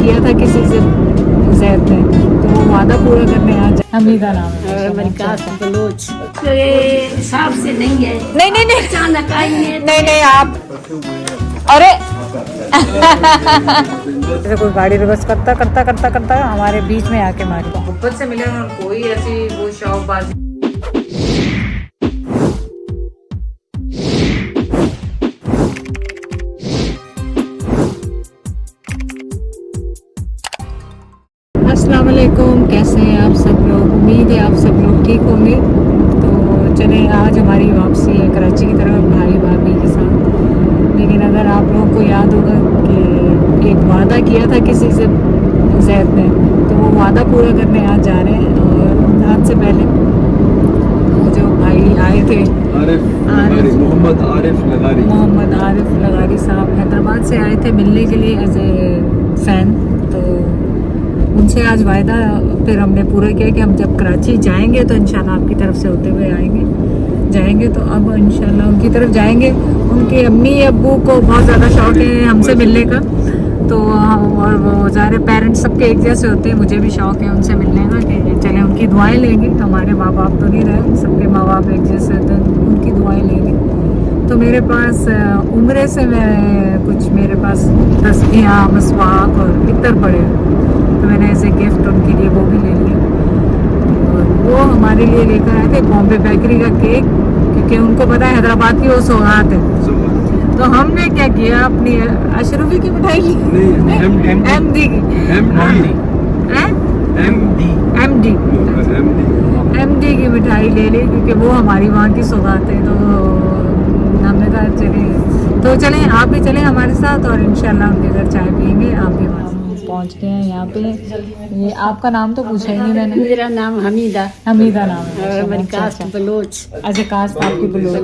किया था किसी से जैद ने, तो वो वादा पूरा करने आज हमीदा नाम है। बलोच तो ये हिसाब से नहीं है। नहीं नहीं नहीं अचानक आएंगे। नहीं नहीं आप अरे जैसे कोई गाड़ी रिवर्स करता करता करता करता हमारे बीच में आके मारी। मोहब्बत से मिले और कोई ऐसी वो शौकबाजी। अस्सलाम वालेकुम, कैसे हैं आप सब लोग? उम्मीद है आप सब लोग ठीक होंगे। तो चलें, आज हमारी वापसी है कराची की तरफ भाई भाभी के साथ। लेकिन अगर आप लोगों को याद होगा कि एक वादा किया था किसी से जैद ने, तो वो वादा पूरा करने आज जा रहे हैं। और आज से पहले जो भाई आए थे मोहम्मद आरिफ लगारी साहब हैदराबाद से आए थे मिलने के लिए एज ए फ़ैन। तो उनसे आज वायदा फिर हमने पूरा किया कि हम जब कराची जाएंगे तो इंशाल्लाह आपकी तरफ से होते हुए जाएंगे। तो अब इंशाल्लाह उनकी तरफ जाएंगे। उनके अम्मी अब्बू को बहुत ज़्यादा शौक़ है हमसे मिलने का। तो और वो ज़ाहिर पेरेंट्स सबके एक जैसे होते हैं, मुझे भी शौक़ है उनसे मिलने का कि चलें उनकी दुआएं लेंगे। हमारे माँ बाप तो नहीं रहे, सबके माँ बाप एक जैसे होते हैं, उनकी दुआएं लेंगे। तो मेरे पास उम्रे से मैं कुछ मेरे पास तस्बीहां मसवाक और इतर पड़े, तो मैंने ऐसे गिफ्ट उनके लिए वो भी ले लिया। और वो हमारे लिए लेकर आए थे बॉम्बे बेकरी का केक, क्योंकि उनको पता है हैदराबाद की वो सौगात है। तो हमने क्या किया, अपनी अशरफी की मिठाई ली, एमडी की मिठाई ले ली, क्योंकि वो हमारी वहाँ की सौगात है। तो हमने कहा चलें आप भी चलें हमारे साथ, और इंशाल्लाह उनके घर चाय पियेंगे। आप भी वहाँ पहुँच गए हैं यहाँ पे। ये आपका नाम तो पूछा ही नहीं मैंने। मेरा नाम हमीदा नाम है। और हमारी कास्ट बलोच। अच्छा, कास्ट आपकी बलोच। तो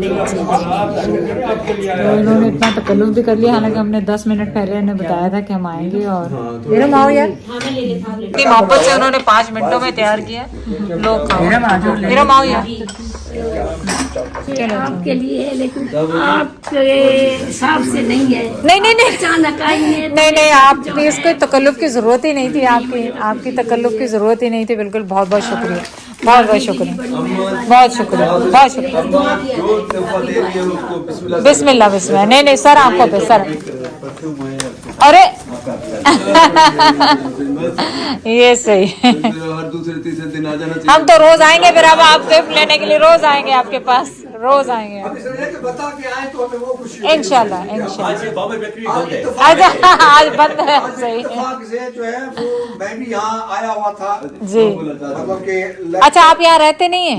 इन्होंने इतना तकल्लुफ़ भी कर लिया, हालांकि हमने 10 मिनट पहले इन्हें बताया था कि हम आएंगे। और मेरा माओ यार इतनी मोहब्बत से उन्होंने 5 मिनटों में तैयार किया। लोग खाओ मेरा माओ यार आपके लिए है, लेकिन आपके हिसाब से नहीं है। नहीं अचानक आएंगे। नहीं आप इसको तकल्लुफ़ की ज़रूरत ही नहीं थी। आपकी तकल्लुफ़ की ज़रूरत ही नहीं थी। बिल्कुल, बहुत बहुत शुक्रिया, बहुत शुक्रिया। बिस्मिल्लाह। नहीं सर, आंखों पे सर। अरे ये सही। हर दूसरे तीसरे दिन आ जाना चाहिए। हम तो रोज आएंगे फिर, अब आप गिफ्ट लेने के लिए रोज आएंगे आपके पास, रोज आएंगे इंशाल्लाह। आज बंद है। सही जो है वो मैं भी यहाँ आया हुआ था जी। मतलब कि अच्छा, आप यहाँ रहते नहीं है?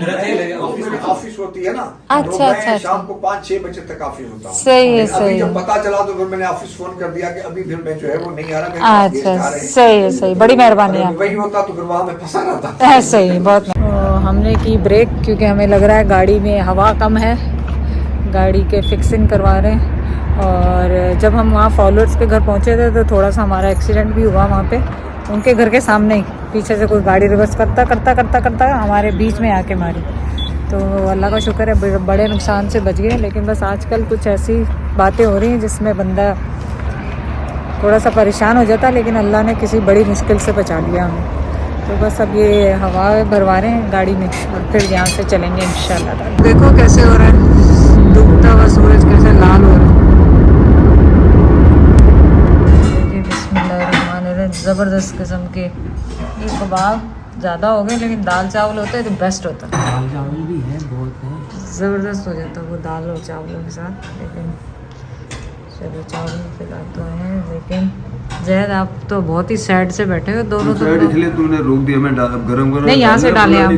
ऑफिस होती है ना। अच्छा। शाम को 5-6 बजे तक ऑफिस होता है। सही है, सही। जब पता चला तो फिर मैंने ऑफिस फोन कर दिया कि अभी फिर मैं जो है वो नहीं आ रहा। अच्छा, सही है, बड़ी मेहरबानी है। वही होता तो फिर वहाँ में फंसा रहता। सही, बहुत। हमने की ब्रेक, क्योंकि हमें लग रहा है गाड़ी में हवा कम है। गाड़ी के फिक्सिंग करवा रहे हैं। और जब हम वहाँ फॉलोअर्स के घर पहुँचे थे तो थोड़ा सा हमारा एक्सीडेंट भी हुआ वहाँ पे, उनके घर के सामने ही। पीछे से कोई गाड़ी रिवर्स करता हमारे बीच में आके मारी। तो अल्लाह का शुक्र है बड़े नुकसान से बच गए। लेकिन बस आजकल कुछ ऐसी बातें हो रही हैं जिसमें बंदा थोड़ा सा परेशान हो जाता है, लेकिन अल्लाह ने किसी बड़ी मुश्किल से बचा लिया हमें। तो बस अब ये हवा भरवा रहे हैं गाड़ी में और फिर यहाँ से चलेंगे इंशाल्लाह। देखो कैसे हो रहा है, डूबता हुआ सूरज कैसे लाल हो रहा है। बिस्मिल्लाहिर्रहमानिर्रहीम। ज़बरदस्त किस्म के ये कबाब ज़्यादा हो गए, लेकिन दाल चावल होता है तो बेस्ट होता है। दाल चावल भी है, बहुत है, ज़बरदस्त हो जाता है वो दाल और चावलों के साथ। लेकिन चलो चावल फिलहाल तो हैं, लेकिन जैद आप तो बहुत ही सैड से बैठे हो दोनों। इसलिए तूने रोक दिया। मैं गरम नहीं, यहाँ से डालें आप,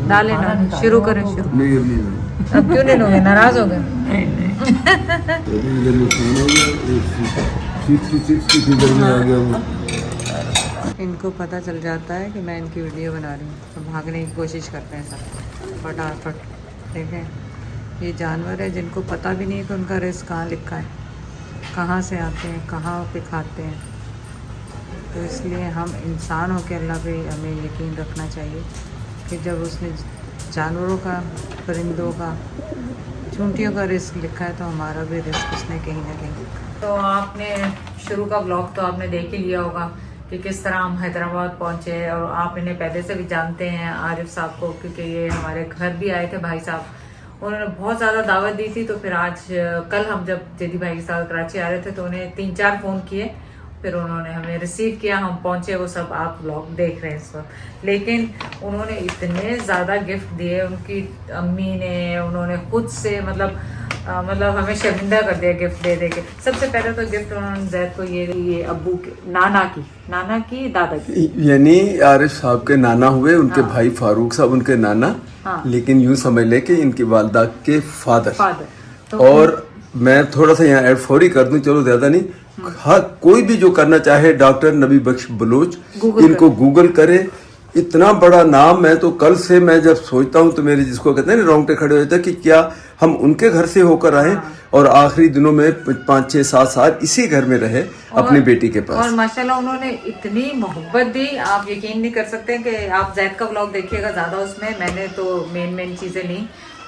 डालें शुरू करें। अब क्यों नहीं लोगे, नाराज हो गए? इनको पता चल जाता है कि मैं इनकी वीडियो बना रही हूँ, तो भागने की कोशिश करते हैं सब फटाफट। देखें, ये जानवर है जिनको पता भी नहीं है कि उनका रिस्क कहाँ लिखा है, कहाँ से आते हैं, कहाँ पे खाते हैं। तो इसलिए हम इंसान हो के अल्लाह पे हमें यकीन रखना चाहिए कि जब उसने जानवरों का, परिंदों का, चूंटियों का रिस्क लिखा है तो हमारा भी रिस्क उसने कहीं ना कहीं। तो आपने शुरू का ब्लॉग तो आपने देख ही लिया होगा कि किस तरह हम हैदराबाद पहुंचे, और आप इन्हें पहले से भी जानते हैं आरिफ साहब को, क्योंकि ये हमारे घर भी आए थे भाई साहब। उन्होंने बहुत ज़्यादा दावत दी थी, तो फिर आज कल हम जब जेदी भाई के साथ कराची आ रहे थे तो उन्हें 3-4 फ़ोन किए, फिर उन्होंने हमें रिसीव किया, हम पहुंचे, वो सब आप व्लॉग देख रहे हैं इस वक्त। लेकिन उन्होंने इतने ज़्यादा गिफ्ट दिए, उनकी अम्मी ने, उन्होंने खुद से मतलब हमें शर्मिंदा कर दिया गिफ्ट दे के। सबसे पहले तो गिफ्ट उन्होंने जैद को ये अब्बू के नाना की दादा की, यानी आरिफ साहब के नाना हुए, उनके भाई फारूक साहब उनके नाना, लेकिन यूं समझ ले कि इनकी वालदा के फादर। तो और मैं थोड़ा सा यहाँ ऐड फौरी कर दूं, चलो ज्यादा नहीं, हाँ कोई भी जो करना चाहे डॉक्टर नबी बख्श बलोच इनको गूगल करे, इतना बड़ा नाम। मैं तो कल से मैं जब सोचता हूँ तो मेरे जिसको कहते हैं ना रोंगटे खड़े हो जाते हैं कि क्या हम उनके घर से होकर आए और आखिरी दिनों में 5-6-7 साल इसी घर में रहे अपनी बेटी के पास। और माशाल्लाह उन्होंने इतनी मोहब्बत दी, आप यकीन नहीं कर सकते कि आप जैद का व्लॉग देखिएगा ज़्यादा, उसमें मैंने तो मेन चीज़ें ली,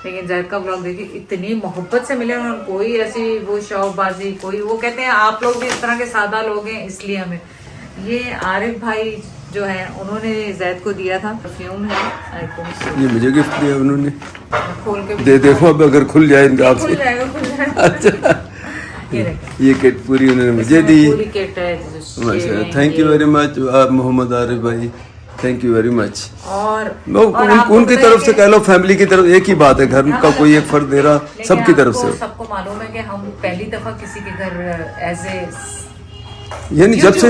लेकिन जैद का व्लॉग देखिए, इतनी मोहब्बत से मिले उन्होंने, कोई ऐसी वो शौकबाजी, कोई वो कहते हैं आप लोग भी इस तरह के सादा लोग हैं इसलिए हमें। ये आरिफ भाई जो है उन्होंने जैद को दिया था, परफ्यूम है, ये मुझे गिफ्ट दिया उन्होंने, खोल के दे देखो अब अगर खुल जाए इनका खुल आपसे। जाएगा। अच्छा ये देखो, ये किट पूरी उन्होंने मुझे दी, पूरी किट है। माशाल्लाह, thank you very much Mohammad Arif भाई, थैंक यू वेरी मच। और उनकी तरफ से कह लो, फैमिली की तरफ एक ही बात है, घर का कोई एक फर्द दे रहा, सबकी तरफ से। सबको मालूम है कि हम पहली दफा किसी के घर एज ए, यानी जब से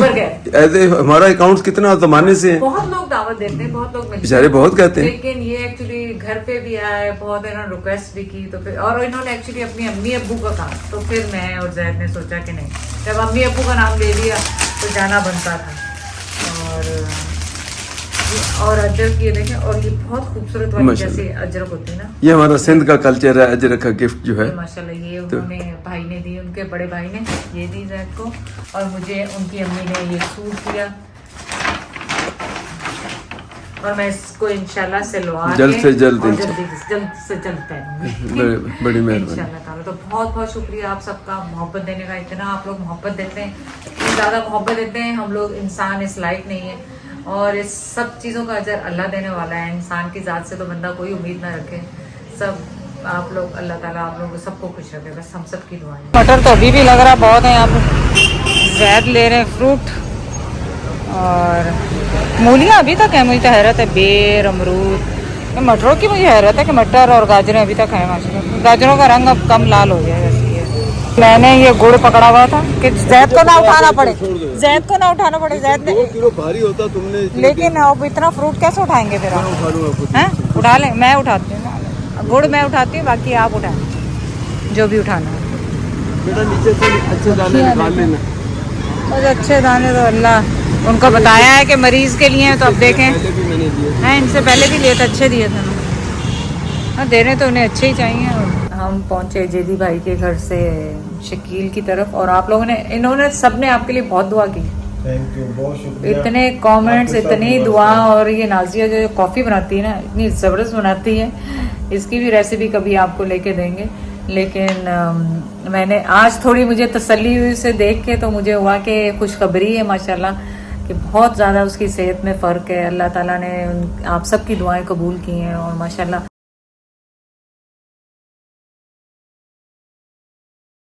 ऐसे हमारा अकाउंट कितना जमाने से है, बहुत लोग दावत देते हैं, बहुत लोग मिलते बेचारे बहुत कहते हैं, लेकिन ये एक्चुअली घर पे भी आए, बहुत इन्होंने रिक्वेस्ट भी की, तो फिर और इन्होंने एक्चुअली अपनी अम्मी अब्बू का कहा, तो फिर मैं और जैद ने सोचा कि नहीं, जब अम्मी अब्बू का नाम ले दिया तो जाना बनता था। और अजरक ये देखें, और ये बहुत खूबसूरत वाली जैसे अजरक होती है ना, ये हमारा सिंध का कल्चर है, अजरक का गिफ्ट जो है माशाल्लाह। ये उन्होंने भाई ने दी, उनके बड़े भाई ने ये दी जैद को, और मुझे उनकी अम्मी ने ये सूट दिया, और मैं इसको इंशाल्लाह सिलवा जल्द से जल्द पहनूंगी बड़ी मेहरबानी। इंशाल्लाह। तो बहुत बहुत शुक्रिया आप सबका मोहब्बत देने का, इतना आप लोग मोहब्बत देते हैं, इतनी ज़्यादा मोहब्बत देते हैं, हम लोग इंसान इस लायक नहीं है, और इस सब चीज़ों का अजर अल्लाह देने वाला है। इंसान की ज़ात से तो बंदा कोई उम्मीद ना रखे, सब आप लोग, अल्लाह ताला आप लोगों को सबको खुश रखे, बस हम सब की दुआएं। मटर तो अभी भी लग रहा बहुत है यहाँ पे, जैद ले रहे हैं फ्रूट, और मूलियाँ अभी तक है, मुझे तो हैरत है, बेर, अमरूद, मटरों की मुझे हैरत है कि मटर और गाजरें अभी तक है माशाल्लाह। गाजरों का रंग अब कम लाल हो गया है। मैंने ये गुड़ पकड़ा हुआ था कि जैद को ना उठाना पड़े, जैद को ना उठाना पड़े, जैद ने 2 किलो भारी होता तुमने, लेकिन अब इतना फ्रूट कैसे उठाएंगे फिर आप? हैं उठा लें, मैं उठाती हूँ ना, गुड़ मैं उठाती हूँ, बाकी आप उठाएं जो भी उठाना है। बेटा नीचे से अच्छे दाने निकाल लेना, और अच्छे दाने तो अल्लाह उनको बताया है कि मरीज के लिए, तो अब देखें हैं, इनसे पहले भी लिए थे, अच्छे दिए थे ना, हाँ देने तो उन्हें अच्छे ही चाहिए। हम पहुंचे जेदी भाई के घर से शकील की तरफ, और आप लोगों ने, इन्होंने सबने आपके लिए बहुत दुआ की, थैंक यू, बहुत शुक्रिया, इतने कमेंट्स, इतनी दुआ। और ये नाजिया जो कॉफ़ी बनाती है ना, इतनी ज़बरदस्त बनाती है, इसकी भी रेसिपी कभी आपको लेके देंगे। लेकिन मैंने आज थोड़ी मुझे तसल्ली हुई उसे देख के, तो मुझे हुआ कि खुशखबरी है माशाल्लाह कि बहुत ज़्यादा उसकी सेहत में फ़र्क है, अल्लाह ताला ने आप सबकी दुआएं कबूल की हैं, और माशाल्लाह